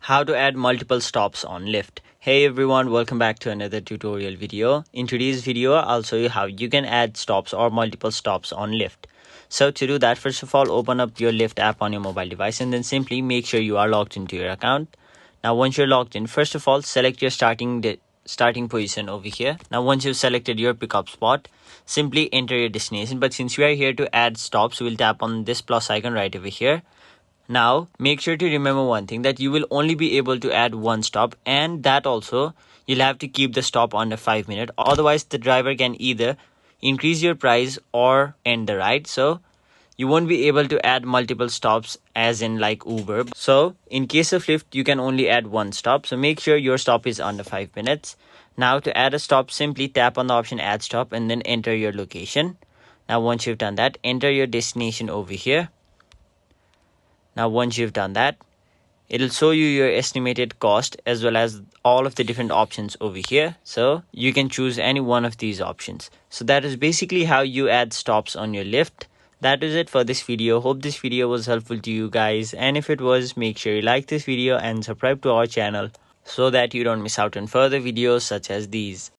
How to add multiple stops on Lyft. Hey everyone, welcome back to another tutorial video. In today's video, I'll show you how you can add stops or multiple stops on Lyft. So to do that, first of all, open up your Lyft app on your mobile device and then simply make sure you are logged into your account. Now once you're logged in, first of all, select your starting position over here. Now once you've selected your pickup spot, simply enter your destination. But since we are here to add stops, we'll tap on this plus icon right over here. Now, make sure to remember one thing, that you will only be able to add one stop, and that also you'll have to keep the stop under 5 minutes. Otherwise, the driver can either increase your price or end the ride. So, you won't be able to add multiple stops as in like Uber. So, in case of Lyft, you can only add one stop. So, make sure your stop is under 5 minutes. Now, to add a stop, simply tap on the option Add Stop and then enter your location. Now, once you've done that, enter your destination over here. Now once you've done that, it'll show you your estimated cost as well as all of the different options over here. So you can choose any one of these options. So that is basically how you add stops on your Lyft. That is it for this video. Hope this video was helpful to you guys. And if it was, make sure you like this video and subscribe to our channel so that you don't miss out on further videos such as these.